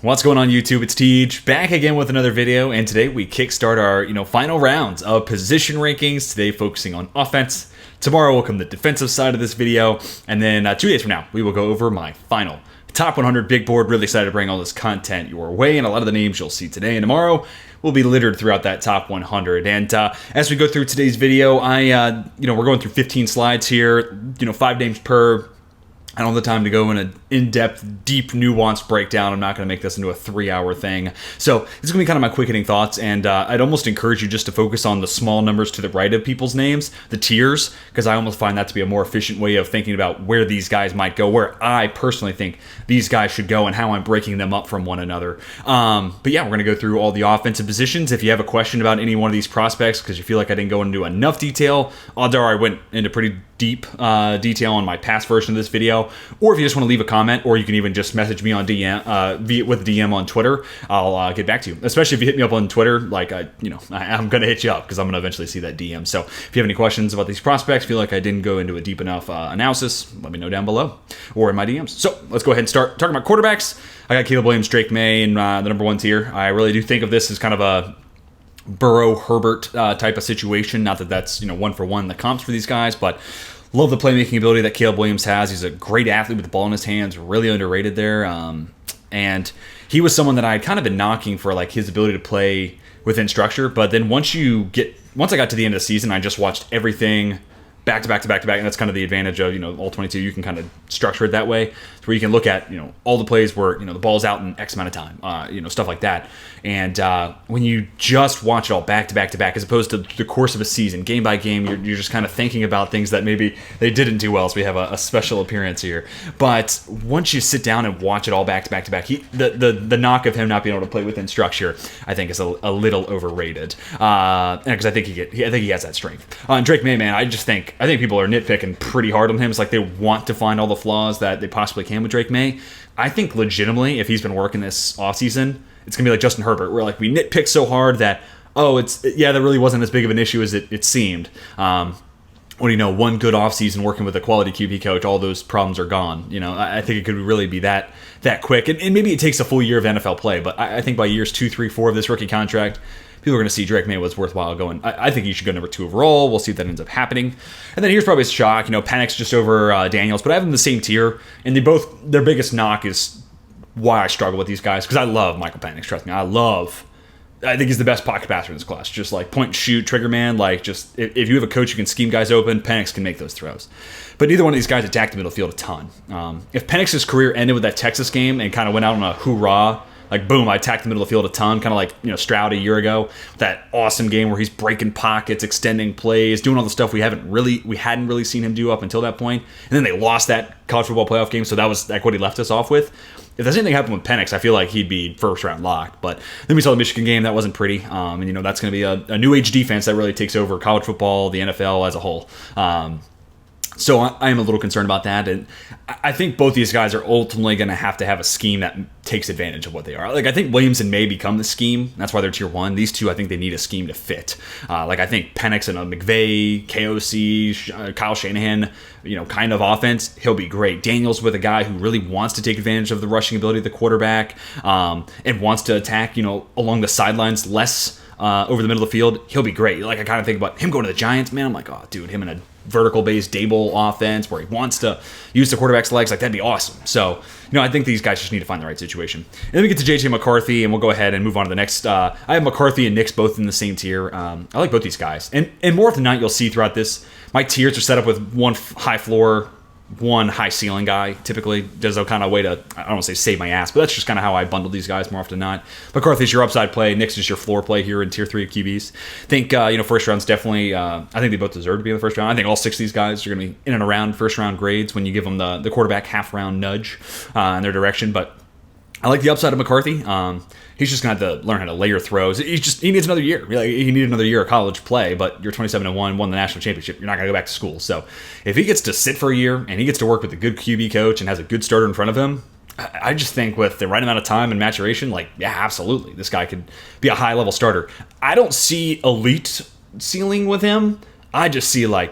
What's going on YouTube? It's Tej, back again with another video, and today we kickstart our final rounds of position rankings. Today focusing on offense. Tomorrow will come the defensive side of this video, and then 2 days from now we will go over my final top 100 big board. Really excited to bring all this content your way, and a lot of the names you'll see today and tomorrow will be littered throughout that top 100. And as we go through today's video, we're going through 15 slides here, 5 names per. I don't have the time to go in an in-depth, deep, nuanced breakdown. I'm not going to make this into a 3-hour thing. So this is going to be kind of my quick hitting thoughts, and I'd almost encourage you just to focus on the small numbers to the right of people's names, the tiers, because I almost find that to be a more efficient way of thinking about where these guys might go, where I personally think these guys should go, and how I'm breaking them up from one another. But yeah, we're going to go through all the offensive positions. If you have a question about any one of these prospects, because you feel like I didn't go into enough detail, odds are I went into pretty deep detail on my past version of this video, or if you just want to leave a comment, or you can even just message me on DM with DM on Twitter. I'll get back to you, especially if you hit me up on Twitter. I'm gonna hit you up because I'm gonna eventually see that DM. So if you have any questions about these prospects, feel like I didn't go into a deep enough analysis, let me know down below or in my DMs. So let's go ahead and start talking about quarterbacks. I got Caleb Williams, Drake May in the number 1 tier. I really do think of this as kind of a Burrow Herbert type of situation. Not that that's 1-for-1 the comps for these guys, but love the playmaking ability that Caleb Williams has. He's a great athlete with the ball in his hands, really underrated there. And he was someone that I had kind of been knocking for like his ability to play within structure. But then once I got to the end of the season, I just watched everything back to back to back to back, and that's kind of the advantage of all 22. You can kind of structure it that way, to where you can look at all the plays where the ball's out in X amount of time, stuff like that. And when you just watch it all back to back to back, as opposed to the course of a season, game by game, you're just kind of thinking about things that maybe they didn't do well. So we have a special appearance here. But once you sit down and watch it all back to back to back, the knock of him not being able to play within structure, I think is a little overrated. Because I think he has that strength. Drake May, man, I think people are nitpicking pretty hard on him. It's like they want to find all the flaws that they possibly can with Drake May. I think legitimately, if he's been working this offseason, it's going to be like Justin Herbert, where like we nitpick so hard that, that really wasn't as big of an issue as it seemed. One good offseason working with a quality QB coach, all those problems are gone. I think it could really be that quick. And maybe it takes a full year of NFL play, but I think by years 2, 3, 4 of this rookie contract, people are going to see Drake May was worthwhile going. I think he should go number 2 overall. We'll see if that ends up happening. And then here's probably a shock. Penix just over Daniels, but I have them in the same tier. And their biggest knock is why I struggle with these guys, because I love Michael Penix. Trust me, I think he's the best pocket passer in this class. Just like point and shoot, trigger man. Like just if you have a coach who can scheme guys open, Penix can make those throws. But neither one of these guys attacked the middle field a ton. If Penix's career ended with that Texas game and kind of went out on a hoorah, like boom, I attacked the middle of the field a ton, kind of like Stroud a year ago, that awesome game where he's breaking pockets, extending plays, doing all the stuff we hadn't really seen him do up until that point. And then they lost that college football playoff game, so that was like what he left us off with. If there's anything happened with Penix, I feel like he'd be first round locked. But then we saw the Michigan game, that wasn't pretty. And that's going to be a new age defense that really takes over college football, the NFL as a whole. So I am a little concerned about that, and I think both these guys are ultimately going to have a scheme that takes advantage of what they are. Like I think Williamson may become the scheme. That's why they're tier 1. These two, I think they need a scheme to fit. I think Penix and a McVay, KOC, Kyle Shanahan, kind of offense, he'll be great. Daniels with a guy who really wants to take advantage of the rushing ability of the quarterback and wants to attack, along the sidelines less over the middle of the field. He'll be great. Like I kind of think about him going to the Giants, man. I'm like, oh, dude, him in a vertical-based Dable offense where he wants to use the quarterback's legs, like that'd be awesome. So, I think these guys just need to find the right situation. And then we get to J.J. McCarthy, and we'll go ahead and move on to the next. I have McCarthy and Nix both in the same tier. I like both these guys. And more often than not, you'll see throughout this, my tiers are set up with one high floor, one high ceiling guy. Typically, there's a kind of way to, I don't want to say save my ass, but that's just kind of how I bundle these guys more often than not. McCarthy's your upside play. Nix is your floor play here in tier 3 of QBs. I think, first round's definitely, I think they both deserve to be in the first round. I think all 6 of these guys are going to be in and around first round grades when you give them the quarterback half round nudge in their direction. But I like the upside of McCarthy. He's just going to have to learn how to layer throws. He needs another year. He needed another year of college play, but you're 27-1, won the national championship. You're not going to go back to school. So if he gets to sit for a year and he gets to work with a good QB coach and has a good starter in front of him, I just think with the right amount of time and maturation, absolutely, this guy could be a high-level starter. I don't see elite ceiling with him. I just see I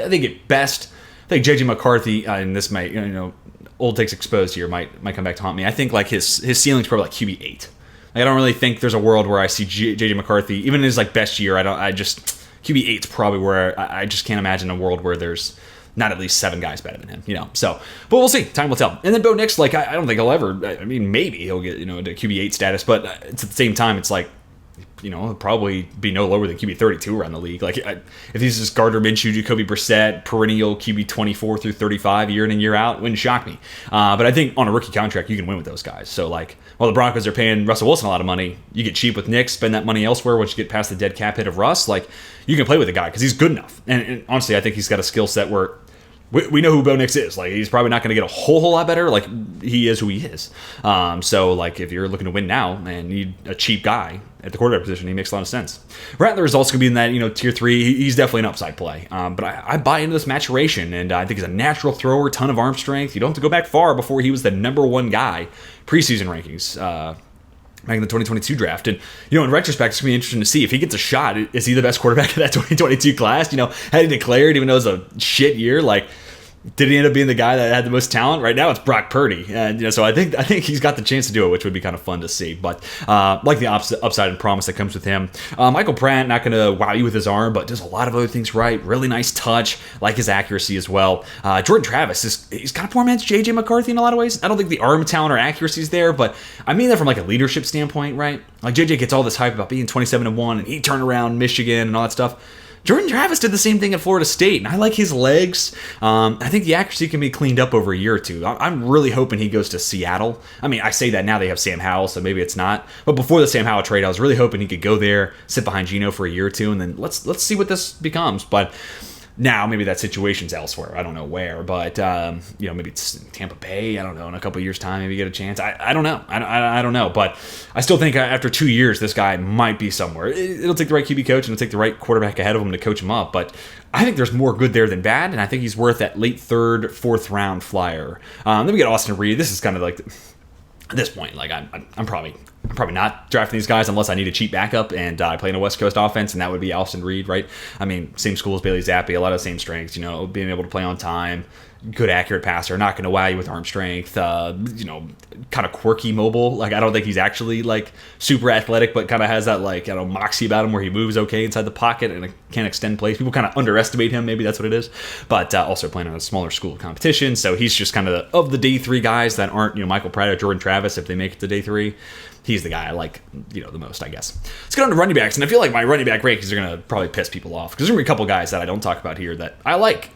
think at best I think JJ McCarthy, and this might, old takes exposed here might come back to haunt me. I think like his ceiling's probably like QB8. Like, I don't really think there's a world where I see JJ McCarthy, even in his like best year. QB8 is probably where I just can't imagine a world where there's not at least 7 guys better than him, So, but we'll see. Time will tell. And then Bo Nix, like, I don't think he'll ever. I mean, maybe he'll get into QB8 status, but it's at the same time, it's like, he'll probably be no lower than QB 32 around the league. Like, if he's just Gardner Minshew, Jacoby Brissett, perennial QB 24 through 35 year in and year out, it wouldn't shock me. But I think on a rookie contract, you can win with those guys. So, like, while the Broncos are paying Russell Wilson a lot of money, you get cheap with Nick, spend that money elsewhere once you get past the dead cap hit of Russ. Like, you can play with the guy because he's good enough. And honestly, I think he's got a skill set where we know who Bo Nix is. Like, he's probably not going to get a whole lot better. Like, he is who he is. So, like, if you're looking to win now and need a cheap guy at the quarterback position, he makes a lot of sense. Rattler is also going to be in that, tier 3. He's definitely an upside play. But I buy into this maturation, and I think he's a natural thrower, ton of arm strength. You don't have to go back far before he was the number 1 guy preseason rankings. Back in the 2022 draft. And, in retrospect, it's going to be interesting to see if he gets a shot. Is he the best quarterback of that 2022 class? Had he declared, even though it was a shit year, like, did he end up being the guy that had the most talent? Right now, it's Brock Purdy. And, so I think he's got the chance to do it, which would be kind of fun to see. But like the upside and promise that comes with him. Michael Pratt, not going to wow you with his arm, but does a lot of other things right. Really nice touch. Like his accuracy as well. Jordan Travis, he's kind of poor man's JJ McCarthy in a lot of ways. I don't think the arm talent or accuracy is there, but I mean that from like a leadership standpoint, right? Like JJ gets all this hype about being 27-1 and he turned around Michigan and all that stuff. Jordan Travis did the same thing at Florida State, and I like his legs. I think the accuracy can be cleaned up over a year or two. I'm really hoping he goes to Seattle. I mean, I say that now they have Sam Howell, so maybe it's not. But before the Sam Howell trade, I was really hoping he could go there, sit behind Geno for a year or two, and then let's see what this becomes. But now maybe that situation's elsewhere. I don't know where, but maybe it's Tampa Bay. I don't know. In a couple of years' time, maybe get a chance. I don't know. I don't know. But I still think after 2 years, this guy might be somewhere. It'll take the right QB coach and it'll take the right quarterback ahead of him to coach him up. But I think there's more good there than bad, and I think he's worth that late 3rd, 4th round flyer. Then we get Austin Reed. This is kind of like at this point, like I'm probably not drafting these guys unless I need a cheap backup and I play in a West Coast offense, and that would be Austin Reed, right? I mean, same school as Bailey Zappi, a lot of the same strengths, being able to play on time, good accurate passer, not going to wow you with arm strength, kind of quirky mobile. Like, I don't think he's actually like super athletic, but kind of has that like, moxie about him where he moves okay inside the pocket and can extend plays. People kind of underestimate him, maybe that's what it is. But also playing on a smaller school competition, so he's just kind of the day 3 guys that aren't Michael Pratt or Jordan Travis if they make it to day 3. He's the guy I like, the most, I guess. Let's get on to running backs, and I feel like my running back rankings are going to probably piss people off because there's going to be a couple guys that I don't talk about here that I like.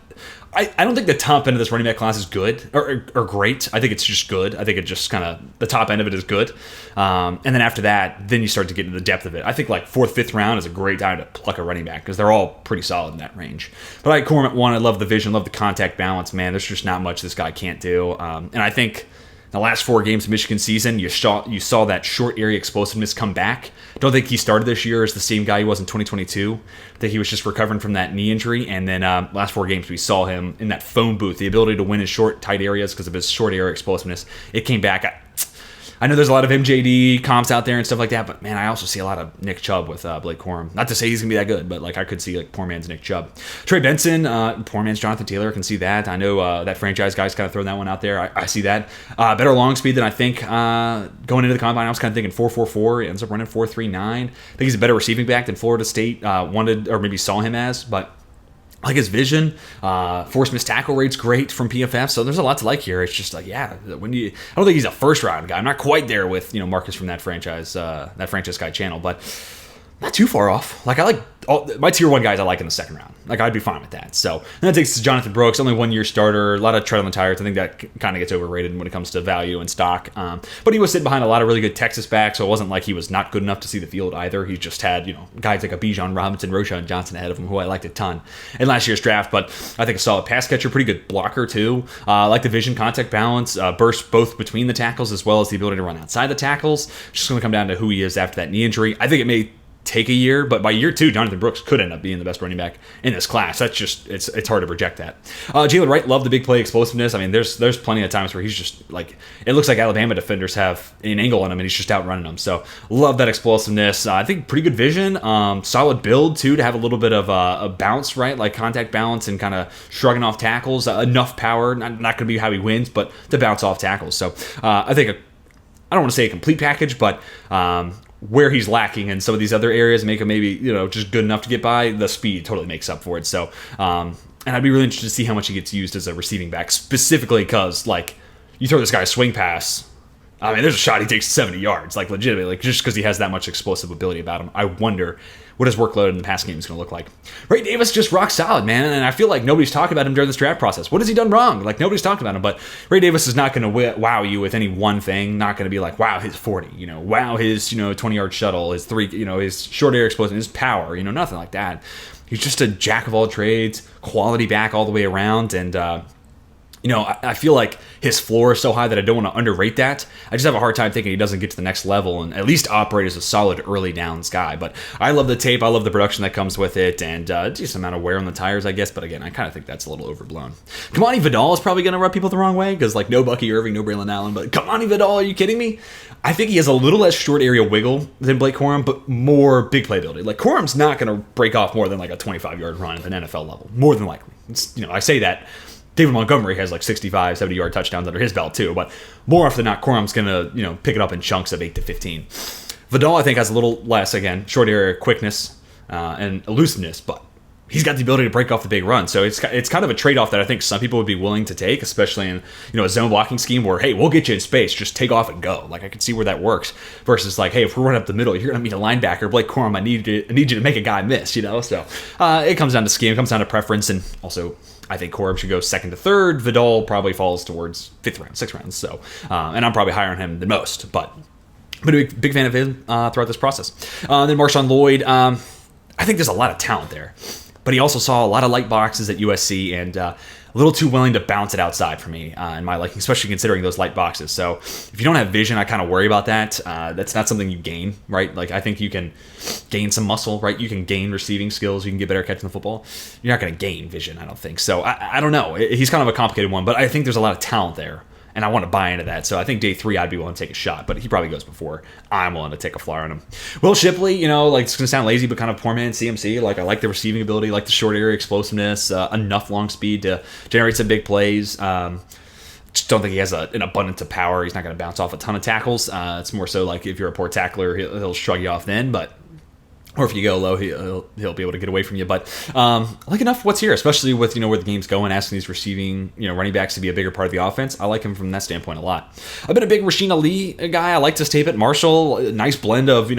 I don't think the top end of this running back class is good or great. I think it's just good. I think it just kind of, the top end of it is good. And then after that, then you start to get into the depth of it. I think like 4th, 5th round is a great time to pluck a running back because they're all pretty solid in that range. But I like Corum at 1. I love the vision, love the contact balance. Man, there's just not much this guy can't do. And I think the last 4 games of Michigan season, you saw that short area explosiveness come back. Don't think he started this year as the same guy he was in 2022. I think he was just recovering from that knee injury. And then last 4 games, we saw him in that phone booth, the ability to win in short, tight areas because of his short area explosiveness. It came back. I know there's a lot of MJD comps out there and stuff like that, but man, I also see a lot of Nick Chubb with Blake Corum. Not to say he's gonna be that good, but like I could see like poor man's Nick Chubb. Trey Benson, poor man's Jonathan Taylor. I can see that. I know that franchise guy's kind of throwing that one out there. I see that. Better long speed than I think going into the combine. I was kind of thinking 4.44. He ends up running 4.39. I think he's a better receiving back than Florida State wanted or maybe saw him as, but I like his vision. Forced missed tackle rate's great from PFF, so there's a lot to like here. It's just like, I don't think he's a first round guy. I'm not quite there with Marcus from that franchise guy channel, but not too far off. Like I like my tier 1 guys I like in the 2nd round. Like I'd be fine with that. So that takes us to Jonathan Brooks, only 1-year starter, a lot of tread on the tires. I think that kind of gets overrated when it comes to value and stock. But he was sitting behind a lot of really good Texas backs, so it wasn't like he was not good enough to see the field either. He just had guys like a Bijan Robinson, Roschon Johnson ahead of him, who I liked a ton in last year's draft. But I think a solid pass catcher, pretty good blocker too. I like the vision, contact balance, burst both between the tackles as well as the ability to run outside the tackles. Just going to come down to who he is after that knee injury. I think it may take a year, but by year 2, Jonathan Brooks could end up being the best running back in this class. That's just, it's hard to project that. Jalen Wright, love the big play explosiveness. I mean, there's plenty of times where he's just like, it looks like Alabama defenders have an angle on him and he's just outrunning them. So love that explosiveness. I think pretty good vision, solid build too, to have a little bit of a bounce, right? Like contact balance and kind of shrugging off tackles, enough power, not going to be how he wins, but to bounce off tackles. So I think I don't want to say a complete package, but where he's lacking in some of these other areas make him maybe, just good enough to get by, the speed totally makes up for it. So, and I'd be really interested to see how much he gets used as a receiving back, specifically because, like, you throw this guy a swing pass, I mean, there's a shot he takes 70 yards, like, legitimately, like, just because he has that much explosive ability about him. I wonder what his workload in the passing game is going to look like. Ray Davis just rock solid, man, and I feel like nobody's talking about him during this draft process. What has he done wrong? Like, nobody's talking about him, but Ray Davis is not going to wow you with any one thing, not going to be like, wow, his 40, wow, his, 20-yard shuttle, his his short air explosion, his power, nothing like that. He's just a jack of all trades, quality back all the way around, and, I feel like his floor is so high that I don't want to underrate that. I just have a hard time thinking he doesn't get to the next level and at least operate as a solid early downs guy. But I love the tape. I love the production that comes with it, and just amount of wear on the tires, I guess. But again, I kind of think that's a little overblown. Kamani Vidal is probably going to rub people the wrong way because, like, no Bucky Irving, no Braylon Allen. But Kamani Vidal, are you kidding me? I think he has a little less short area wiggle than Blake Corum, but more big play ability. Like, Corum's not going to break off more than like a 25-yard run at an NFL level, more than likely. I say that. David Montgomery has like 65, 70-yard touchdowns under his belt too, but more often than not, Corum's going to, pick it up in chunks of 8 to 15. Vidal, I think, has a little less, again, short area quickness and elusiveness, but he's got the ability to break off the big run. So it's kind of a trade-off that I think some people would be willing to take, especially in, a zone blocking scheme where, hey, we'll get you in space, just take off and go. Like, I can see where that works versus like, hey, if we're running up the middle, you're going to meet a linebacker, Blake Corum, I need you to make a guy miss, So it comes down to scheme, it comes down to preference, and also I think Corum should go 2nd to 3rd. Vidal probably falls towards 5th round, 6th round. So, and I'm probably higher on him than most, but a big fan of him throughout this process. Then Marshawn Lloyd, I think there's a lot of talent there, but he also saw a lot of light boxes at USC and a little too willing to bounce it outside for me in my liking, especially considering those light boxes. So if you don't have vision, I kind of worry about that. That's not something you gain, right? Like, I think you can gain some muscle, right? You can gain receiving skills. You can get better at catching the football. You're not going to gain vision, I don't think. So I don't know. He's kind of a complicated one, but I think there's a lot of talent there. And I want to buy into that. So I think day 3, I'd be willing to take a shot. But he probably goes before I'm willing to take a flyer on him. Will Shipley, like, it's going to sound lazy, but kind of poor man CMC. Like, I like the receiving ability, like the short area explosiveness, enough long speed to generate some big plays. Just don't think he has an abundance of power. He's not going to bounce off a ton of tackles. It's more so like if you're a poor tackler, he'll shrug you off then. But or if you go low, he'll be able to get away from you. But I like enough what's here, especially with where the game's going, asking these receiving running backs to be a bigger part of the offense. I like him from that standpoint a lot. I've been a big Rasheen Ali guy. I like this tape at Marshall. A nice blend of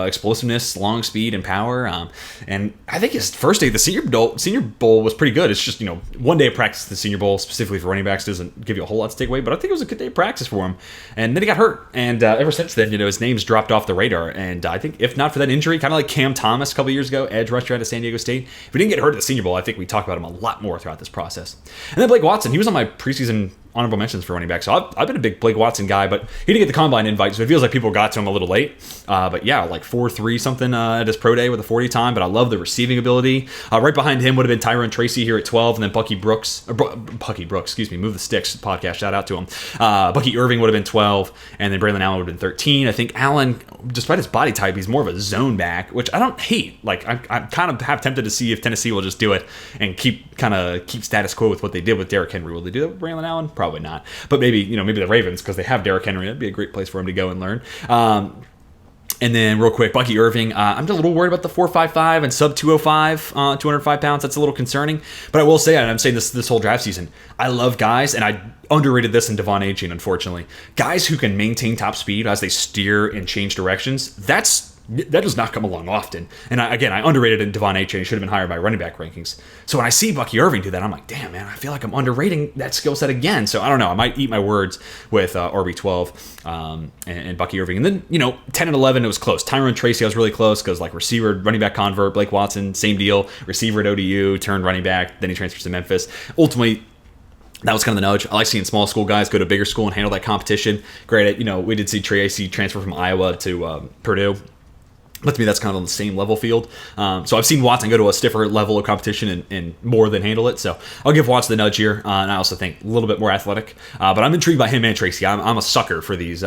explosiveness, long speed, and power. And I think his first day at the Senior Bowl was pretty good. It's just one day of practice at the Senior Bowl specifically for running backs doesn't give you a whole lot to take away. But I think it was a good day of practice for him. And then he got hurt, and ever since then, his name's dropped off the radar. And I think if not for that injury, kind of like Cam Thomas a couple years ago, edge rusher out of San Diego State. If he didn't get hurt at the Senior Bowl, I think we talked about him a lot more throughout this process. And then Blake Watson, he was on my preseason honorable mentions for running back. So I've been a big Blake Watson guy, but he didn't get the combine invite, so it feels like people got to him a little late. But yeah, like 4.3 something at his pro day with a 40 time, but I love the receiving ability. Right behind him would have been Tyrone Tracy here at 12, and then Bucky Brooks, Move the Sticks podcast, shout out to him. Bucky Irving would have been 12, and then Braylon Allen would have been 13. I think Allen, despite his body type, he's more of a zone back, which I don't hate. Like, I'm kind of half tempted to see if Tennessee will just do it and keep status quo with what they did with Derrick Henry. Will they do that with Braylon Allen? Probably not. But maybe the Ravens, because they have Derrick Henry. That'd be a great place for him to go and learn. And then real quick, Bucky Irving. I'm just a little worried about the 4.55 and sub 205, 205 pounds. That's a little concerning. But I will say, and I'm saying this whole draft season, I love guys, and I underrated this in Devon Achane, unfortunately. Guys who can maintain top speed as they steer and change directions. That does not come along often. And I underrated in Devon Achane. He should have been higher by running back rankings. So when I see Bucky Irving do that, I'm like, damn, man, I feel like I'm underrating that skill set again. So I don't know. I might eat my words with RB12 and Bucky Irving. And then, 10 and 11, it was close. Tyrone Tracy, I was really close because, like, receiver, running back convert. Blake Watson, same deal. Receiver at ODU, turned running back. Then he transfers to Memphis. Ultimately, that was kind of the nudge. I like seeing small school guys go to bigger school and handle that competition. Great. We did see Tracy transfer from Iowa to Purdue. But to me, that's kind of on the same level field. So I've seen Watson go to a stiffer level of competition and more than handle it. So I'll give Watson the nudge here. And I also think a little bit more athletic. But I'm intrigued by him and Tracy. I'm a sucker for these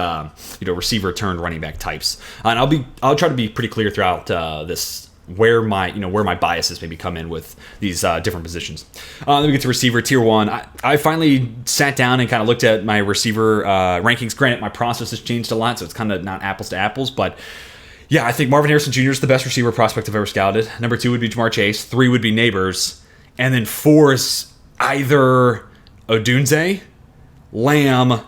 receiver turned running back types. And I'll try to be pretty clear throughout this where my biases maybe come in with these different positions. Then we get to receiver tier 1. I finally sat down and kind of looked at my receiver rankings. Granted, my process has changed a lot, so it's kind of not apples to apples, but yeah, I think Marvin Harrison Jr. is the best receiver prospect I've ever scouted. Number 2 would be Jamar Chase. 3 would be Neighbors. And then 4 is either Odunze, Lamb,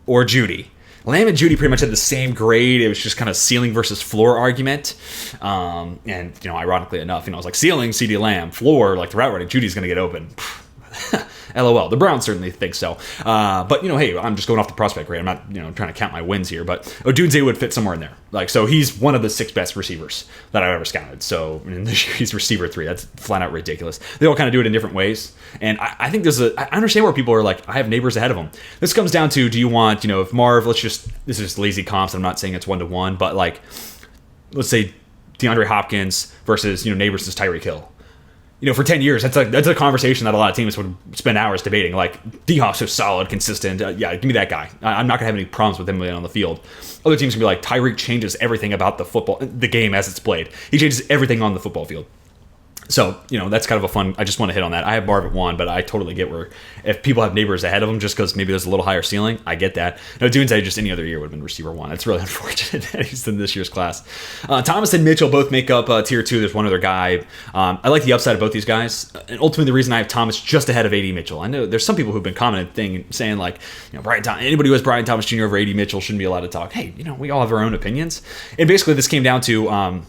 or Judy. Lamb and Judy pretty much had the same grade. It was just kind of ceiling versus floor argument. And, ironically enough, I was like, ceiling, CD Lamb. Floor, like the route running, Judy's going to get open. LOL. The Browns certainly think so. But, hey, I'm just going off the prospect grade. I'm not, trying to count my wins here. But Odunze would fit somewhere in there. So he's one of the 6 best receivers that I've ever scouted. So this year he's receiver 3. That's flat out ridiculous. They all kind of do it in different ways. And I think I understand where people are like, I have Neighbors ahead of him. This comes down to, do you want, if Marv, this is just lazy comps. I'm not saying it's 1-to-1. But, let's say DeAndre Hopkins versus, Neighbors is Tyreek Hill. For 10 years, that's a conversation that a lot of teams would spend hours debating. Like, D-Hop's so solid, consistent. Give me that guy. I'm not going to have any problems with him on the field. Other teams can be like, Tyreek changes everything about the game as it's played. He changes everything on the football field. So, that's kind of a fun, I just want to hit on that. I have Marv at 1, but I totally get where if people have Neighbors ahead of him just because maybe there's a little higher ceiling, I get that. No, Dunze just any other year would have been receiver 1. It's really unfortunate that he's in this year's class. Thomas and Mitchell both make up tier 2. There's one other guy. I like the upside of both these guys. And ultimately, the reason I have Thomas just ahead of A.D. Mitchell. I know there's some people who've been saying like, anybody who has Brian Thomas Jr. over A.D. Mitchell shouldn't be allowed to talk. Hey, we all have our own opinions. And basically, this came down to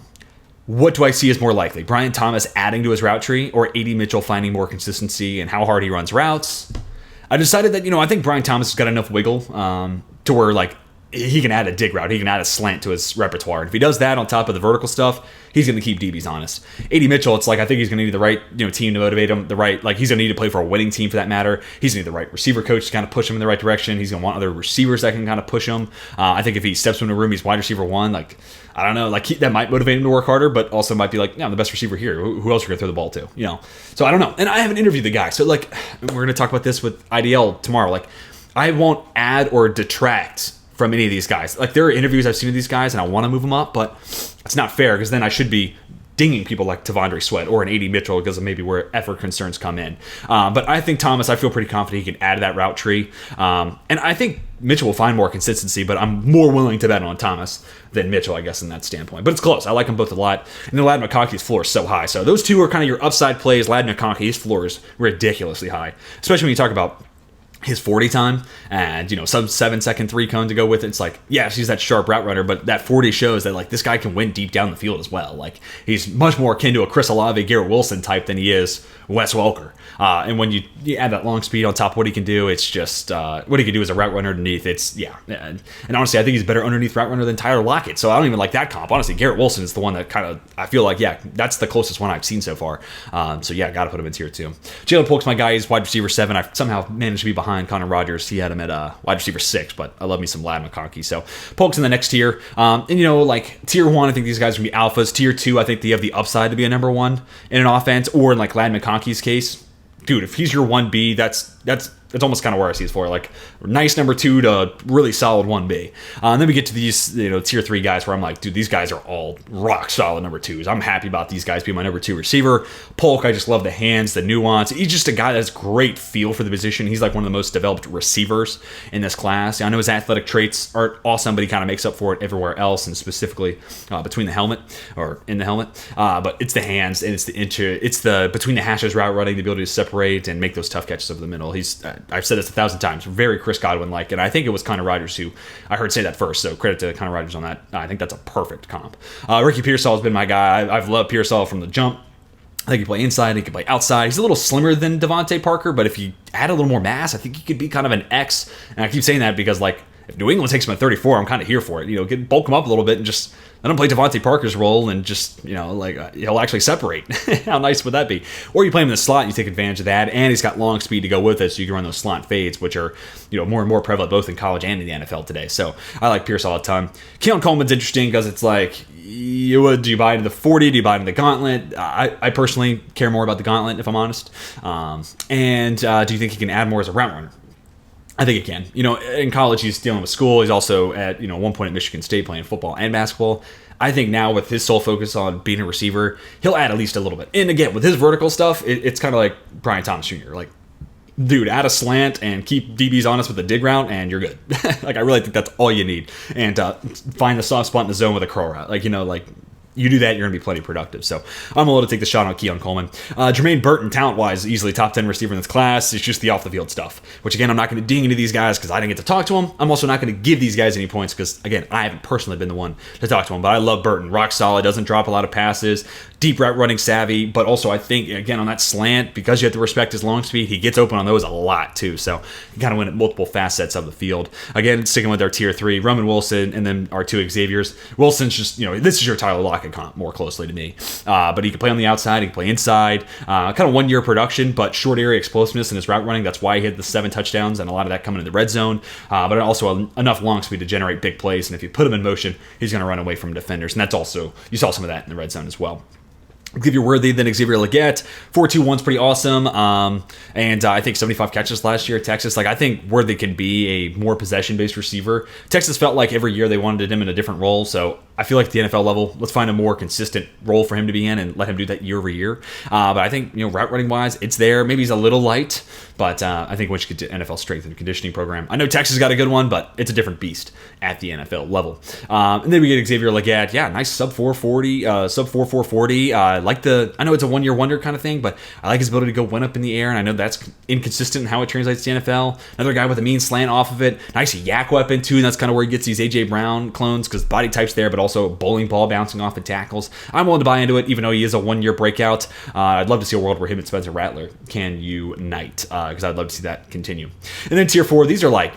what do I see as more likely? Brian Thomas adding to his route tree or A.D. Mitchell finding more consistency and how hard he runs routes? I decided that, I think Brian Thomas has got enough wiggle to where, he can add a dig route. He can add a slant to his repertoire. And if he does that on top of the vertical stuff, he's going to keep DBs honest. A.D. Mitchell, it's like I think he's going to need the right team to motivate him. He's going to need to play for a winning team for that matter. He's going to need the right receiver coach to kind of push him in the right direction. He's going to want other receivers that can kind of push him. I think if he steps into a room, he's wide receiver 1. I don't know. That might motivate him to work harder, but also might be I'm the best receiver here. Who else are going to throw the ball to? So I don't know. And I haven't interviewed the guy. So we're going to talk about this with IDL tomorrow. I won't add or detract from any of these guys. There are interviews I've seen of these guys and I want to move them up, but it's not fair because then I should be dinging people like Tavondre Sweat or an A.D. Mitchell because of maybe where effort concerns come in. But I think Thomas, I feel pretty confident he can add to that route tree. And I think Mitchell will find more consistency, but I'm more willing to bet on Thomas than Mitchell, I guess, in that standpoint. But it's close. I like them both a lot. And then Ladd McConkey's floor is so high. So those two are kind of your upside plays. Ladd McConkey's floor is ridiculously high, especially when you talk about his 40 time and some 7-second 3 cone to go with it. It's yes, he's that sharp route runner, but that 40 shows that this guy can win deep down the field as well. He's much more akin to a Chris Olave, Garrett Wilson type than he is Wes Welker. And when you add that long speed on top of what he can do, it's just what he can do as a route runner underneath. And honestly, I think he's a better underneath route runner than Tyler Lockett. So I don't even like that comp. Honestly, Garrett Wilson is the one that kind of I feel that's the closest one I've seen so far. Got to put him in tier 2. Jalen Polk's my guy. He's wide receiver 7. I've somehow managed to be behind Connor Rogers. He had him at wide receiver 6, but I love me some Ladd McConkey. So Polk's in the next tier. Tier 1, I think these guys are going to be alphas. Tier 2, I think they have the upside to be a number 1 in an offense, or in Ladd McConkey's case, dude, if he's your 1B, that's almost kind of where I see his floor. Nice number 2 to really solid 1B. And then we get to these, tier 3 guys where I'm like, dude, these guys are all rock solid number 2s. I'm happy about these guys being my number 2 receiver. Polk, I just love the hands, the nuance. He's just a guy that has great feel for the position. He's one of the most developed receivers in this class. I know his athletic traits aren't awesome, but he kind of makes up for it everywhere else, and specifically between the helmet or in the helmet. But it's the hands and it's the between the hashes route running, the ability to separate and make those tough catches over the middle. I've said this 1,000 times, very Chris Godwin-like, and I think it was Connor Rogers who I heard say that first, so credit to Connor Rogers on that. I think that's a perfect comp. Ricky Pearsall has been my guy. I've loved Pearsall from the jump. I think he can play inside, he can play outside. He's a little slimmer than Devontae Parker, but if you add a little more mass, I think he could be kind of an X, and I keep saying that because, if New England takes him at 34, I'm kind of here for it. Bulk him up a little bit and just let him play Devontae Parker's role and just, he'll actually separate. How nice would that be? Or you play him in the slot and you take advantage of that, and he's got long speed to go with it, so you can run those slot fades, which are, more and more prevalent both in college and in the NFL today. So I like Pearsall a ton. Keon Coleman's interesting because it's do you buy into the 40? Do you buy into the gauntlet? I personally care more about the gauntlet, if I'm honest. And do you think he can add more as a route runner? I think he can. In college, he's dealing with school. He's also at, one point at Michigan State playing football and basketball. I think now with his sole focus on being a receiver, he'll add at least a little bit. And again, with his vertical stuff, it's kind of like Brian Thomas Jr. Like, dude, add a slant and keep DBs honest with the dig route, and you're good. Like, I really think that's all you need. And find the soft spot in the zone with a curl route. You do that, you're going to be plenty productive. So I'm willing to take the shot on Keon Coleman. Jermaine Burton, talent-wise, easily top 10 receiver in this class. It's just the off-the-field stuff, which, again, I'm not going to ding into these guys because I didn't get to talk to them. I'm also not going to give these guys any points because, again, I haven't personally been the one to talk to them. But I love Burton. Rock solid, doesn't drop a lot of passes, deep route running savvy. But also, I think, again, on that slant, because you have to respect his long speed, he gets open on those a lot, too. So you kind of win at multiple facets of the field. Again, sticking with our tier 3, Roman Wilson, and then our 2 Xaviers. Wilson's just, this is your Tyler Lockett comp more closely to me. But he can play on the outside, he can play inside. Kind of 1 year production, but short area explosiveness in his route running. That's why he hit the 7 touchdowns, and a lot of that coming in the red zone. But also enough long speed to generate big plays. And if you put him in motion, he's going to run away from defenders. And that's also, you saw some of that in the red zone as well. Xavier Worthy, then Xavier Legette. 4.21's pretty awesome. And I think 75 catches last year at Texas. I think Worthy can be a more possession-based receiver. Texas felt like every year they wanted him in a different role. So I feel like at the NFL level, let's find a more consistent role for him to be in and let him do that year over year. But I think, route running-wise, it's there. Maybe he's a little light, but I think once you get to NFL strength and conditioning program, I know Texas got a good one, but it's a different beast at the NFL level. And then we get Xavier Legette. Yeah, nice sub 440, sub 4.40. I know it's a 1 year wonder kind of thing, but I like his ability to go one up in the air, and I know that's inconsistent in how it translates to NFL. Another guy with a mean slant off of it. Nice yak weapon, too, and that's kind of where he gets these A.J. Brown clones because body type's there, but also bowling ball bouncing off of tackles. I'm willing to buy into it, even though he is a 1 year breakout. I'd love to see a world where him and Spencer Rattler can unite because I'd love to see that continue. And then tier 4, these are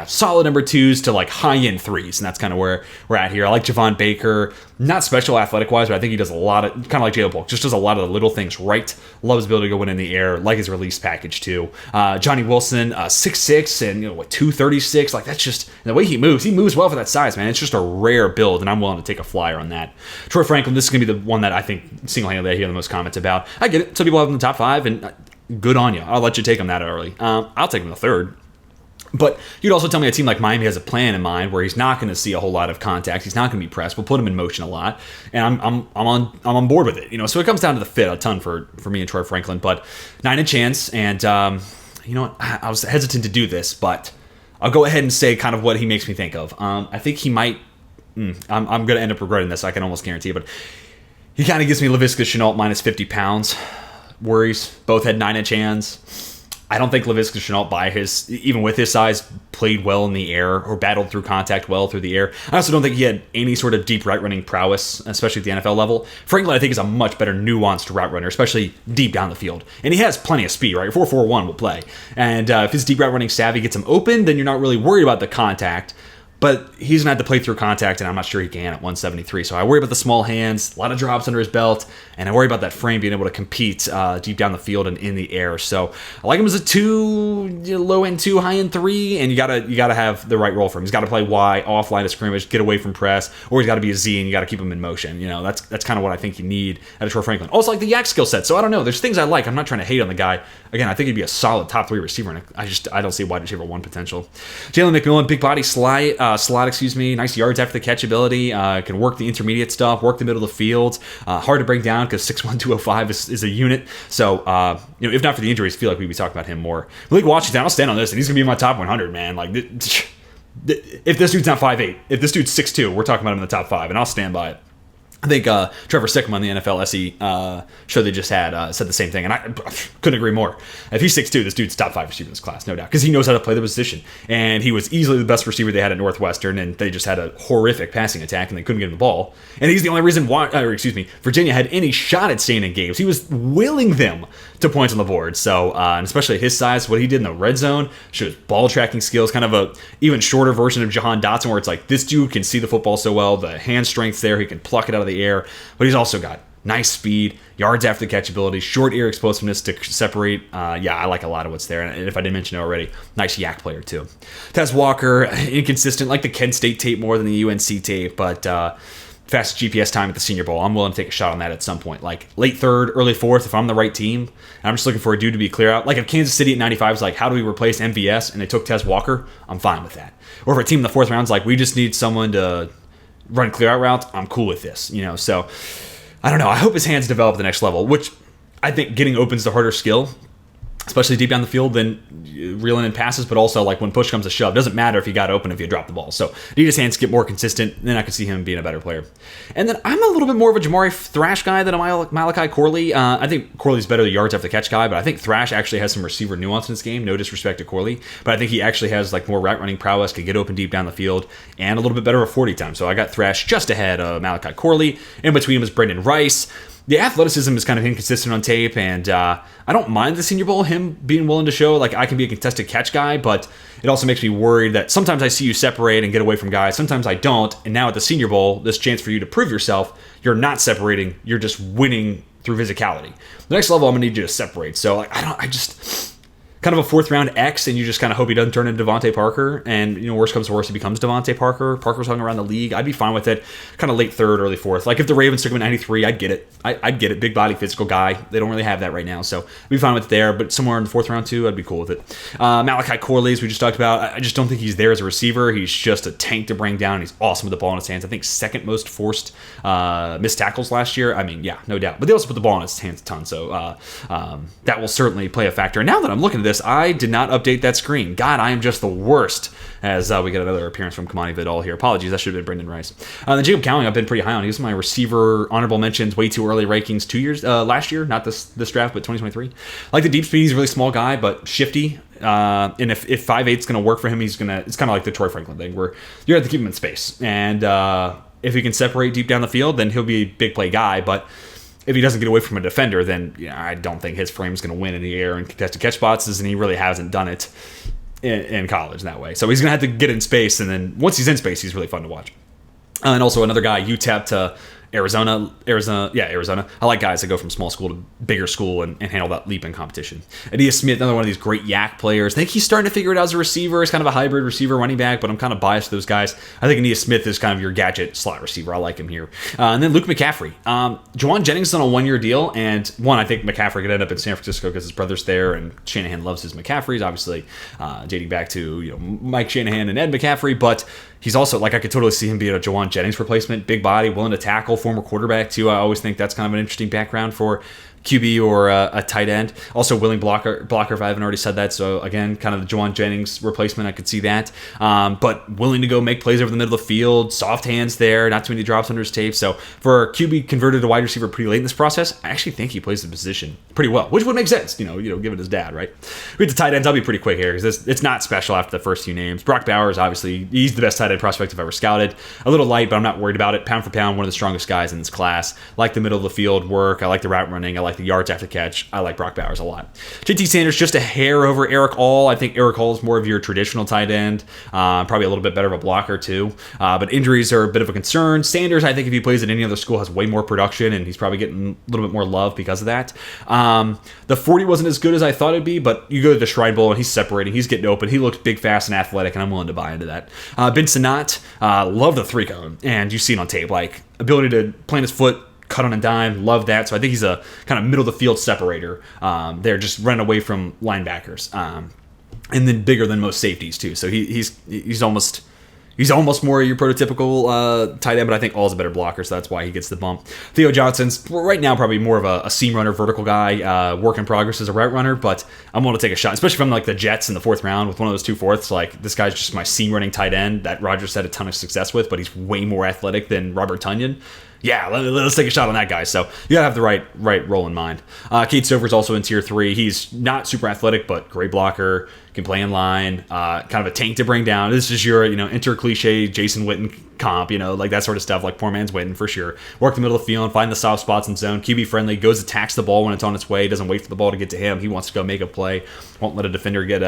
solid number 2s to high-end 3s, and that's kind of where we're at here. I like Javon Baker, not special athletic-wise, but I think he does a lot of, kind of like Jalen Polk, just does a lot of the little things right. Love his ability to go in the air, like his release package too. Johnny Wilson, 6'6", and 236, that's just, and the way he moves well for that size, man. It's just a rare build, and I'm willing to take a flyer on that. Troy Franklin, this is going to be the one that I think single-handedly I hear the most comments about. I get it, some people have him in the top 5, and good on you. I'll let you take him that early. I'll take him in the 3rd. But you'd also tell me a team like Miami has a plan in mind where he's not going to see a whole lot of contact. He's not going to be pressed. We'll put him in motion a lot, and I'm on board with it. So it comes down to the fit a ton for me and Troy Franklin. But 9 chance, and you know what? I was hesitant to do this, but I'll go ahead and say kind of what he makes me think of. I think he might. I'm going to end up regretting this. I can almost guarantee it, but he kind of gives me Laviska Shenault minus 50 pounds worries. Both had 9 hands. I don't think Laviska Shenault, even with his size, played well in the air or battled through contact well through the air. I also don't think he had any sort of deep route running prowess, especially at the NFL level. Franklin, I think, is a much better nuanced route runner, especially deep down the field. And he has plenty of speed, right? 4.41 will play. And if his deep route running savvy gets him open, then you're not really worried about the contact. But he's going to have to play through contact, and I'm not sure he can at 173. So I worry about the small hands, a lot of drops under his belt, and I worry about that frame being able to compete deep down the field and in the air. So I like him as a 2, low-end 2, high-end 3, and you gotta have the right role for him. He's got to play Y, off line of scrimmage, get away from press, or he's got to be a Z, and you got to keep him in motion. That's kind of what I think you need out of Troy Franklin. Also, like the yak skill set. So I don't know. There's things I like. I'm not trying to hate on the guy. Again, I think he'd be a solid top 3 receiver, and I don't see wide receiver 1 potential. Jalen McMillan, big body slot, nice yards after the catch ability, can work the intermediate stuff, work the middle of the field, hard to bring down because 6'1", 205 is a unit. So, if not for the injuries, I feel like we'd be talking about him more. Malik Washington, I'll stand on this, and he's going to be in my top 100, man. If this dude's not 5'8", if this dude's 6'2", we're talking about him in the top 5, and I'll stand by it. I think Trevor Sickman on the NFL SE show they just had said the same thing, and I couldn't agree more. If he's 6'2", this dude's top 5 receiver in this class, no doubt, because he knows how to play the position. And he was easily the best receiver they had at Northwestern, and they just had a horrific passing attack, and they couldn't get him the ball. And he's the only reason Virginia had any shot at staying in games. He was willing them to points on the board. So, and especially at his size, what he did in the red zone shows ball tracking skills, kind of a even shorter version of Jahan Dotson, where it's like this dude can see the football so well, the hand strength's there, he can pluck it out of the air, but he's also got nice speed, yards after the catch ability, short ear explosiveness to separate. I like a lot of what's there. And if I didn't mention it already, nice yak player too. Tez Walker, inconsistent, like the Kent State tape more than the UNC tape, but fastest GPS time at the Senior Bowl. I'm willing to take a shot on that at some point. Like late third, early fourth, if I'm the right team, and I'm just looking for a dude to be clear out. Like if Kansas City at 95 is like, how do we replace MVS? And they took Tez Walker, I'm fine with that. Or if a team in the fourth round is like, we just need someone to run clear out routes, I'm cool with this. So I don't know. I hope his hands develop at the next level, which I think getting open's the harder skill, especially deep down the field than reeling in passes, but also like when push comes to shove, it doesn't matter if you got open if you drop the ball. So need his hands get more consistent, then I could see him being a better player. And then I'm a little bit more of a Jamari Thrash guy than a Malachi Corley. I think Corley's better the yards after the catch guy, but I think Thrash actually has some receiver nuance in his game. No disrespect to Corley, but I think he actually has like more route running prowess, could get open deep down the field, and a little bit better of 40 time. So I got Thrash just ahead of Malachi Corley. In between him is Brendan Rice. The athleticism is kind of inconsistent on tape, and I don't mind the Senior Bowl, him being willing to show, like, I can be a contested catch guy, but it also makes me worried that sometimes I see you separate and get away from guys, sometimes I don't, and now at the Senior Bowl, this chance for you to prove yourself, you're not separating, you're just winning through physicality. The next level, I'm going to need you to separate, so like, I just... kind of a fourth round X, and you just kind of hope he doesn't turn into Devontae Parker, and worst comes to worst, he becomes Devontae Parker. Parker's hung around the league. I'd be fine with it. Kind of late third, early fourth. Like if the Ravens took him at 93, I'd get it. I'd get it. Big body, physical guy. They don't really have that right now, so I'd be fine with it there. But somewhere in the fourth round too, I'd be cool with it. Malachi Corley, as we just talked about, I just don't think he's there as a receiver. He's just a tank to bring down. He's awesome with the ball in his hands. I think second most forced missed tackles last year. I mean, yeah, no doubt. But they also put the ball in his hands a ton, so that will certainly play a factor. And now that I'm looking at this, I did not update that screen. God, I am just the worst. As we get another appearance from Kamani Vidal here. Apologies, that should have been Brendan Rice. Then Jacob Cowling, I've been pretty high on. He was my receiver honorable mentions, way too early rankings last year, not this draft, but 2023. Like the deep speed, he's a really small guy, but shifty. And if 5'8" is going to work for him, it's kind of like the Troy Franklin thing, where you have to keep him in space. And if he can separate deep down the field, then he'll be a big play guy. But if he doesn't get away from a defender, then I don't think his frame is going to win in the air and contested catch spots, and he really hasn't done it in college that way. So he's going to have to get in space, and then once he's in space, he's really fun to watch. And also another guy, UTEP to Arizona. I like guys that go from small school to bigger school and handle that leap in competition. Adia Smith, another one of these great yak players. I think he's starting to figure it out as a receiver. He's kind of a hybrid receiver running back, but I'm kind of biased to those guys. I think Adia Smith is kind of your gadget slot receiver. I like him here. And then Luke McCaffrey. Jawan Jennings is on a one-year deal, and I think McCaffrey could end up in San Francisco because his brother's there, and Shanahan loves his McCaffreys, obviously dating back to Mike Shanahan and Ed McCaffrey, but he's also, like, I could totally see him being a Jawan Jennings replacement. Big body, willing to tackle, former quarterback, too. I always think that's kind of an interesting background for QB or a tight end. Also, willing blocker if I haven't already said that. So, again, kind of the Jawan Jennings replacement. I could see that. But willing to go make plays over the middle of the field. Soft hands there. Not too many drops under his tape. So, for a QB converted to wide receiver pretty late in this process, I actually think he plays the position pretty well, which would make sense, given his dad, right? We get to tight ends. I'll be pretty quick here because it's not special after the first few names. Brock Bowers, obviously, he's the best tight end prospect I've ever scouted. A little light, but I'm not worried about it. Pound for pound, one of the strongest guys in this class. Like the middle of the field work. I like the route running. I like the yards after catch. I like Brock Bowers a lot. JT Sanders, just a hair over Eric All. I think Eric All is more of your traditional tight end. Probably a little bit better of a blocker, too. But injuries are a bit of a concern. Sanders, I think if he plays at any other school, has way more production, and he's probably getting a little bit more love because of that. The 40 wasn't as good as I thought it'd be, but you go to the Shrine Bowl, and he's separating. He's getting open. He looks big, fast, and athletic, and I'm willing to buy into that. Ben Sinnott, love the 3-cone, and you see it on tape. Like, ability to plant his foot, cut on a dime, love that. So I think he's a kind of middle of the field separator. They're just running away from linebackers, and then bigger than most safeties too. So he's almost more your prototypical tight end, but I think All's a better blocker, so that's why he gets the bump. Theo Johnson's right now probably more of a seam runner, vertical guy, work in progress as a route runner, but I'm going to take a shot, especially from like the Jets in the fourth round with one of those 2/4. Like, this guy's just my seam running tight end that Rodgers had a ton of success with, but he's way more athletic than Robert Tonyan. Yeah, let's take a shot on that guy. So you gotta have the right role in mind. Kate Stover's also in tier 3. He's not super athletic, but great blocker, can play in line, kind of a tank to bring down. This is your enter cliche Jason Witten comp, like that sort of stuff, like poor man's Witten for sure. Work the middle of the field, find the soft spots in zone, QB friendly, goes attacks the ball when it's on its way, doesn't wait for the ball to get to him. He wants to go make a play, won't let a defender get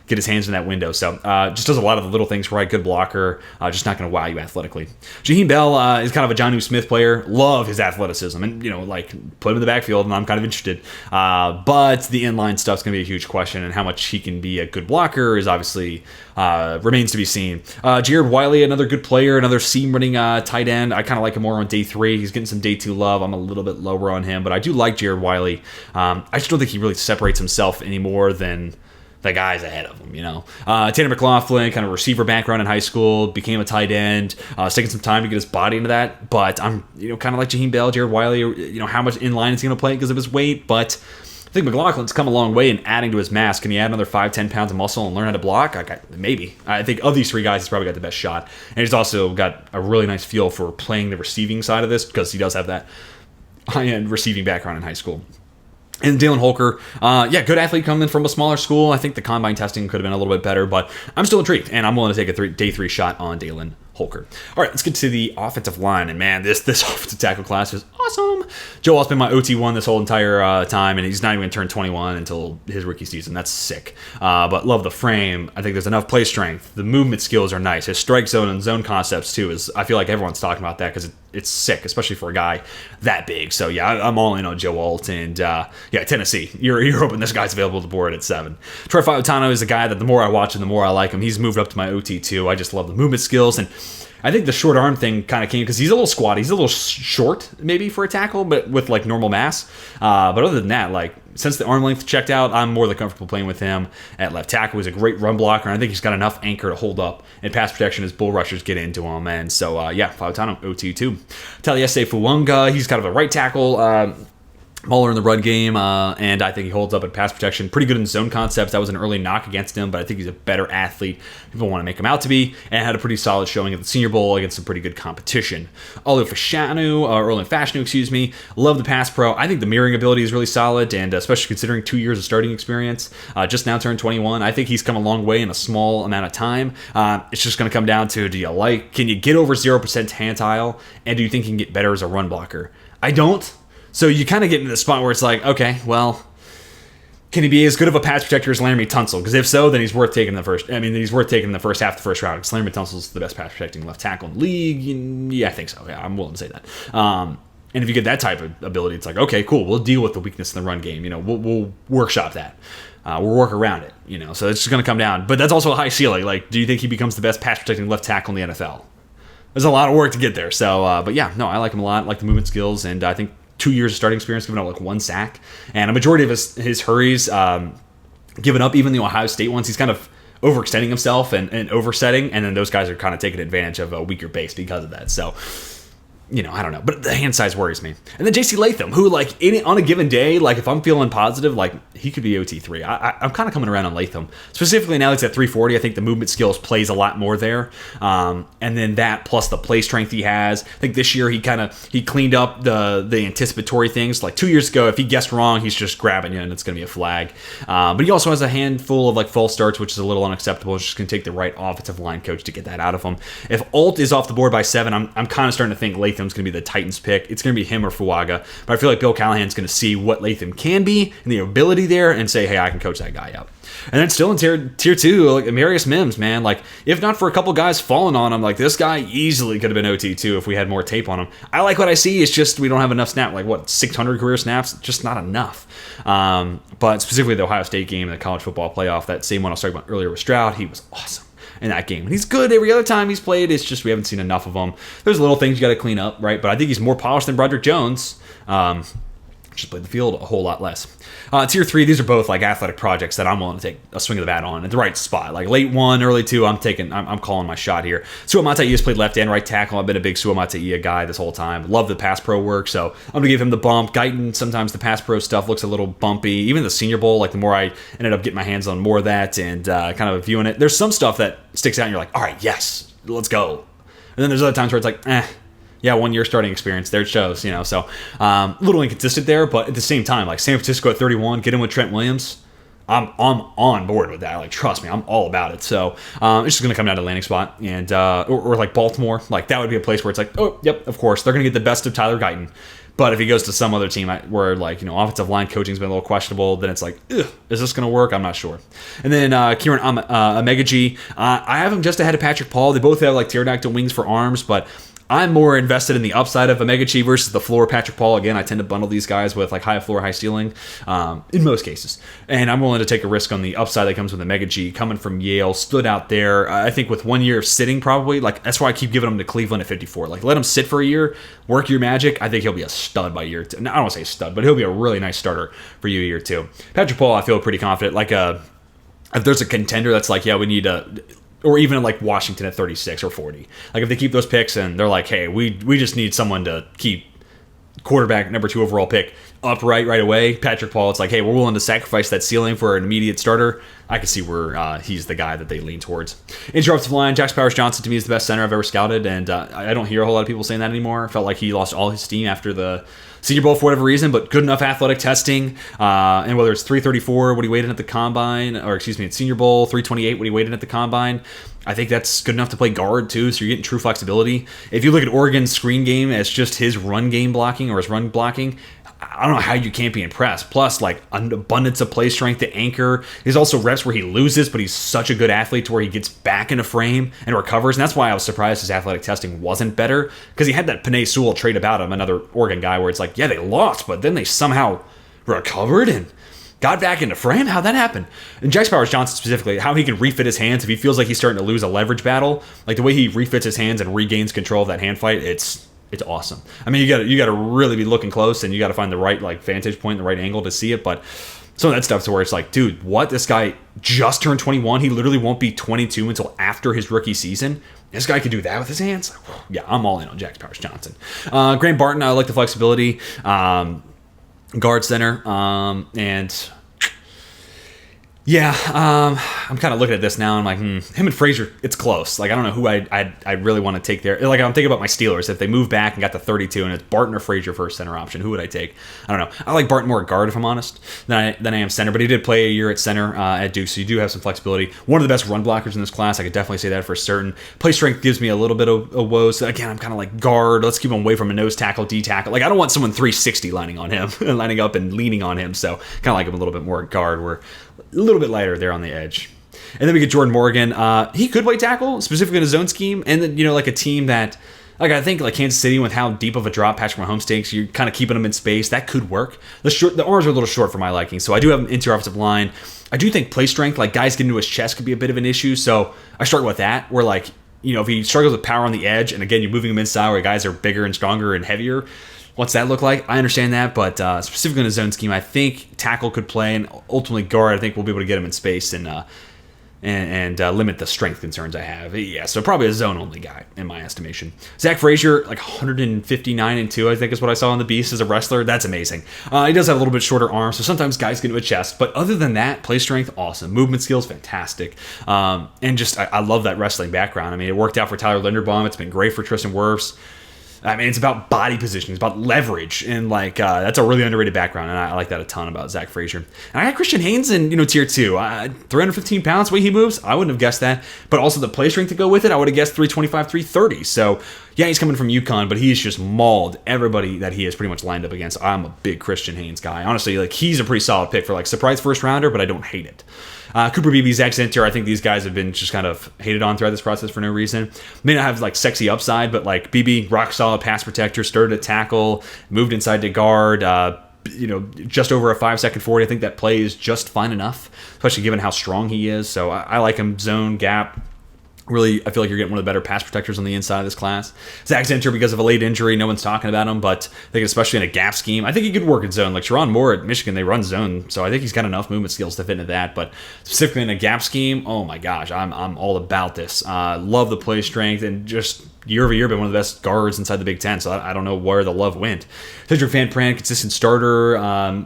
get his hands in that window. So just does a lot of the little things right. Good blocker. Just not going to wow you athletically. Jaheim Bell is kind of a Jonnu Smith player. Love his athleticism. And, like, put him in the backfield, and I'm kind of interested. But the inline stuff's going to be a huge question, and how much he can be a good blocker is obviously remains to be seen. Jared Wiley, another good player, another seam-running tight end. I kind of like him more on day 3. He's getting some day 2 love. I'm a little bit lower on him, but I do like Jared Wiley. I just don't think he really separates himself any more than the guys ahead of him, Tanner McLaughlin, kind of receiver background in high school, became a tight end. It's taking some time to get his body into that, but I'm, kind of like Jaheim Bell, Jared Wiley, how much inline is he going to play because of his weight, but I think McLaughlin's come a long way in adding to his mass. Can he add another 5-10 pounds of muscle and learn how to block? Maybe. I think of these 3 guys, he's probably got the best shot, and he's also got a really nice feel for playing the receiving side of this because he does have that high-end receiving background in high school. And Dalen Holker, good athlete coming from a smaller school. I think the combine testing could have been a little bit better, but I'm still intrigued, and I'm willing to take a day 3 shot on Dalen Holker. All right, let's get to the offensive line, and man, this offensive tackle class is awesome. Joe Alt's been my OT1 this whole entire time, and he's not even going to turn 21 until his rookie season. That's sick. But love the frame. I think there's enough play strength. The movement skills are nice. His strike zone and zone concepts too I feel like everyone's talking about that because it's sick, especially for a guy that big. So yeah, I'm all in on Joe Alt, and Tennessee. You're hoping this guy's available to the board at 7. Troy Fautano is a guy that the more I watch him, the more I like him. He's moved up to my OT2. I just love the movement skills, and I think the short arm thing kind of came because he's a little squatty. He's a little short maybe for a tackle, but with like normal mass. But other than that, like since the arm length checked out, I'm more than comfortable playing with him at left tackle. He's a great run blocker, and I think he's got enough anchor to hold up and pass protection as bull rushers get into him. And so, Fautano, OT2. Taliese Fuunga, he's kind of a right tackle. Mauler in the run game, and I think he holds up at pass protection. Pretty good in zone concepts. That was an early knock against him, but I think he's a better athlete. People want to make him out to be, and had a pretty solid showing at the Senior Bowl against some pretty good competition. Orlin Fashanu, love the pass pro. I think the mirroring ability is really solid, and especially considering 2 years of starting experience, just now turned 21. I think he's come a long way in a small amount of time. It's just going to come down to, can you get over 0% hand-tile, and do you think he can get better as a run blocker? I don't. So you kind of get into the spot where it's like, okay, well, can he be as good of a pass protector as Laramie Tunsil? Because if so, then he's worth taking the first. I mean, he's worth taking the first half of the first round. Because Laramie Tunsil's the best pass protecting left tackle in the league. Yeah, I think so. Yeah, I'm willing to say that. And if you get that type of ability, it's like, okay, cool. We'll deal with the weakness in the run game. We'll workshop that. We'll work around it. So it's just going to come down. But that's also a high ceiling. Like, do you think he becomes the best pass protecting left tackle in the NFL? There's a lot of work to get there. So, but yeah, no, I like him a lot. I like the movement skills, and I think 2 years of starting experience, giving up like 1 sack, and a majority of his hurries given up, even the Ohio State ones. He's kind of overextending himself and oversetting, and then those guys are kind of taking advantage of a weaker base because of that. So, I don't know, but the hand size worries me. And then J.C. Latham, who on a given day, like if I'm feeling positive, like he could be OT3. I'm kind of coming around on Latham, specifically now he's at 340. I think the movement skills plays a lot more there, and then that plus the play strength he has. I think this year he cleaned up the anticipatory things. Like 2 years ago, if he guessed wrong, he's just grabbing you and it's going to be a flag. But he also has a handful of like false starts, which is a little unacceptable. It's just going to take the right offensive line coach to get that out of him. If Alt is off the board by 7, I'm kind of starting to think Latham's going to be the Titans pick. It's going to be him or Fuaga, but I feel like Bill Callahan's going to see what Latham can be and the ability there and say, hey, I can coach that guy up. And then still in tier 2, like Amarius Mims, man, like if not for a couple guys falling on him, like this guy easily could have been OT2 if we had more tape on him. I like what I see. It's just we don't have enough snap, 600 career snaps, just not enough. But specifically the Ohio State game, the college football playoff, that same one I was talking about earlier with Stroud, he was awesome in that game. And he's good every other time he's played. It's just we haven't seen enough of him. There's little things you got to clean up, right? But I think he's more polished than Broderick Jones. Just played the field a whole lot less. Tier 3, these are both like athletic projects that I'm willing to take a swing of the bat on at the right spot. Like late 1, early 2, I'm calling my shot here. Sua Matai has played left and right tackle. I've been a big Sua Matai guy this whole time. Love the pass pro work, so I'm going to give him the bump. Guyton, sometimes the pass pro stuff looks a little bumpy. Even the Senior Bowl, like the more I ended up getting my hands on more of that and kind of viewing it, there's some stuff that sticks out and you're like, all right, yes, let's go. And then there's other times where it's like, yeah, 1 year starting experience. There it shows, so a little inconsistent there, but at the same time, like San Francisco at 31, get in with Trent Williams. I'm on board with that. Like, trust me, I'm all about it. So it's just going to come down to landing spot, and or like Baltimore. Like, that would be a place where it's like, oh, yep, of course, they're going to get the best of Tyler Guyton. But if he goes to some other team where, like, offensive line coaching's been a little questionable, then it's like, ugh, is this going to work? I'm not sure. And then Kieran Omega-G, I have him just ahead of Patrick Paul. They both have, like, pterodactyl wings for arms, but I'm more invested in the upside of Omega-G versus the floor of Patrick Paul. Again, I tend to bundle these guys with, like, high floor, high ceiling in most cases. And I'm willing to take a risk on the upside that comes with Omega-G. Coming from Yale, stood out there. I think with 1 year of sitting probably, like, that's why I keep giving him to Cleveland at 54. Like, let him sit for a year, work your magic. I think he'll be a stud by year 2. I don't want to say stud, but he'll be a really nice starter for you year 2. Patrick Paul, I feel pretty confident. Like, if there's a contender that's like, yeah, we need a... Or even like Washington at 36 or 40. Like, if they keep those picks and they're like, hey, we just need someone to keep quarterback number 2 overall pick upright right away. Patrick Paul, it's like, hey, we're willing to sacrifice that ceiling for an immediate starter. I can see where he's the guy that they lean towards. Interior offensive line, Jax Powers-Johnson to me is the best center I've ever scouted, and I don't hear a whole lot of people saying that anymore. I felt like he lost all his steam after the Senior Bowl for whatever reason, but good enough athletic testing, and whether it's 334 when he weighed in at the combine, or at Senior Bowl, 328 when he weighed in at the combine, I think that's good enough to play guard too, so you're getting true flexibility. If you look at Oregon's screen game as just his run game blocking or his run blocking, I don't know how you can't be impressed. Plus, like, an abundance of play strength to anchor. There's also reps where he loses, but he's such a good athlete to where he gets back in a frame and recovers. And that's why I was surprised his athletic testing wasn't better, because he had that Penei Sewell trait about him, another Oregon guy, where it's like, yeah, they lost, but then they somehow recovered and got back into frame. How'd that happen? And Jax Powers-Johnson specifically, how he can refit his hands if he feels like he's starting to lose a leverage battle. Like, the way he refits his hands and regains control of that hand fight, it's awesome. I mean, you got to really be looking close, and you got to find the right, like, vantage point, the right angle to see it. But some of that stuff to where it's like, dude, what? This guy just turned 21. He literally won't be 22 until after his rookie season. This guy could do that with his hands. Yeah, I'm all in on Jax Powers-Johnson. Graham Barton, I like the flexibility. Guard center, and yeah, I'm kind of looking at this now. And I'm like, him and Frazier, it's close. Like, I don't know who I really want to take there. Like, I'm thinking about my Steelers. If they move back and got to 32 and it's Barton or Frazier first center option, who would I take? I don't know. I like Barton more at guard, if I'm honest, than I am center. But he did play a year at center at Duke, so you do have some flexibility. One of the best run blockers in this class. I could definitely say that for certain. Play strength gives me a little bit of woes. So again, I'm kind of like guard. Let's keep him away from a nose tackle, D tackle. Like, I don't want someone 360 lining on him, lining up and leaning on him. So kind of like him a little bit more at guard. We're a little bit lighter there on the edge. And then we get Jordan Morgan. He could play tackle, specifically in a zone scheme. And then, like a team that, like, I think, like Kansas City, with how deep of a drop Patrick Mahomes takes, you're kind of keeping him in space. That could work. The arms are a little short for my liking, so I do have him interior offensive line. I do think play strength, like guys getting to his chest, could be a bit of an issue. So I struggle with that, where, like, if he struggles with power on the edge, and again, you're moving him inside where guys are bigger and stronger and heavier, what's that look like? I understand that, but specifically in a zone scheme, I think tackle could play, and ultimately guard, I think we'll be able to get him in space and limit the strength concerns I have. Yeah, so probably a zone-only guy, in my estimation. Zach Frazier, like 159-2, I think is what I saw on the Beast as a wrestler. That's amazing. He does have a little bit shorter arms, so sometimes guys get into a chest. But other than that, play strength, awesome. Movement skills, fantastic. And just, I love that wrestling background. I mean, it worked out for Tyler Linderbaum. It's been great for Tristan Wirfs. I mean, it's about body positioning. It's about leverage. And, like, that's a really underrated background. And I like that a ton about Zach Frazier. And I got Christian Haynes in, tier 2. 315 pounds, the way he moves, I wouldn't have guessed that. But also the play strength to go with it, I would have guessed 325, 330. So, yeah, he's coming from UConn, but he's just mauled everybody that he has pretty much lined up against. I'm a big Christian Haynes guy. Honestly, like, he's a pretty solid pick for, like, surprise first rounder, but I don't hate it. Cooper Beebe, Zach Zinter, I think these guys have been just kind of hated on throughout this process for no reason. May not have, like, sexy upside, but, like, Beebe, rock solid pass protector, started at tackle, moved inside to guard, just over a 5-second 40. I think that play is just fine enough, especially given how strong he is. So I like him zone, gap. Really, I feel like you're getting one of the better pass protectors on the inside of this class. Zach Zinter, because of a late injury, no one's talking about him, but I think especially in a gap scheme, I think he could work in zone. Like Sharon Moore at Michigan, they run zone, so I think he's got enough movement skills to fit into that. But specifically in a gap scheme, oh my gosh, I'm all about this. Love the play strength and just year over year been one of the best guards inside the Big Ten, so I don't know where the love went. Cedric Van Pran, consistent starter,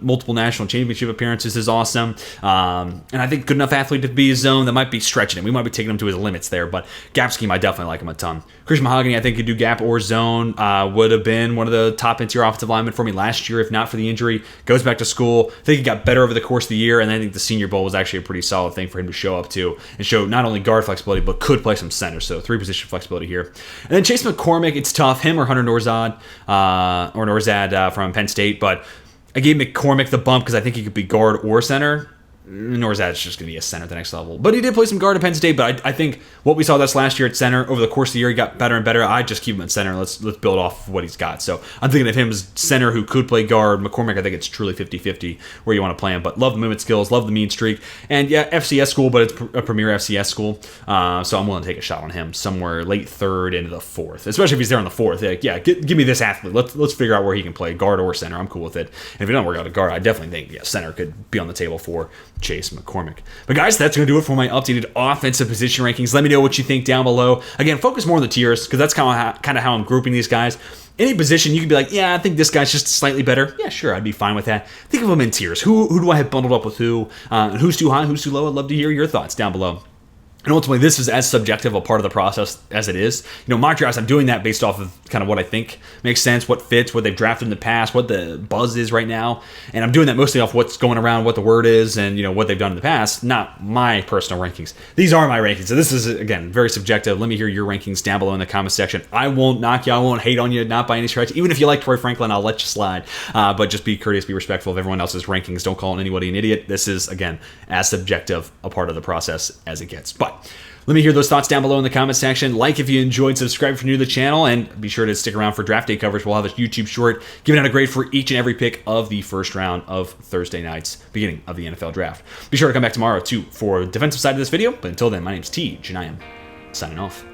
multiple national championship appearances is awesome, and I think good enough athlete to be his zone. That might be stretching him. We might be taking him to his limits there, but gap scheme, I definitely like him a ton. Christian Mahogany, I think could do gap or zone. Would have been one of the top interior offensive linemen for me last year, if not for the injury. Goes back to school. I think he got better over the course of the year, and I think the Senior Bowl was actually a pretty solid thing for him to show up to and show not only guard flexibility, but could play some center. So 3-position flexibility here. And then Chase McCormick, it's tough. Him or Hunter Norzad, from Penn State, but I gave McCormick the bump because I think he could be guard or center. Norzad's just going to be a center at the next level. But he did play some guard at Penn State, but I think what we saw this last year at center, over the course of the year, he got better and better. I just keep him at center. Let's build off of what he's got. So I'm thinking of him as center who could play guard. McCormick, I think it's truly 50-50 where you want to play him. But love the movement skills, love the mean streak. And yeah, FCS school, but it's a premier FCS school. So I'm willing to take a shot on him somewhere late third into the fourth, especially if he's there on the fourth. Like, yeah, give me this athlete. Let's figure out where he can play, guard or center. I'm cool with it. And if it doesn't work out at guard, I definitely think center could be on the table for Chase McCormick. But guys, that's going to do it for my updated offensive position rankings. Let me know what you think down below. Again, focus more on the tiers because that's kind of how I'm grouping these guys. Any position, you can be like, yeah, I think this guy's just slightly better. Yeah, sure, I'd be fine with that. Think of them in tiers. Who do I have bundled up with who? And who's too high, who's too low? I'd love to hear your thoughts down below. And ultimately, this is as subjective a part of the process as it is. Mock drafts, I'm doing that based off of kind of what I think makes sense, what fits, what they've drafted in the past, what the buzz is right now. And I'm doing that mostly off what's going around, what the word is, and, what they've done in the past, not my personal rankings. These are my rankings. So this is, again, very subjective. Let me hear your rankings down below in the comment section. I won't knock you. I won't hate on you, not by any stretch. Even if you like Troy Franklin, I'll let you slide. But just be courteous, be respectful of everyone else's rankings. Don't call anybody an idiot. This is, again, as subjective a part of the process as it gets. But let me hear those thoughts down below in the comment section. Like if you enjoyed, subscribe if you're new to the channel, and be sure to stick around for draft day coverage. We'll have a YouTube short giving out a grade for each and every pick of the first round of Thursday night's beginning of the NFL draft. Be sure to come back tomorrow too for the defensive side of this video. But until then, my name's Tej, and I am signing off.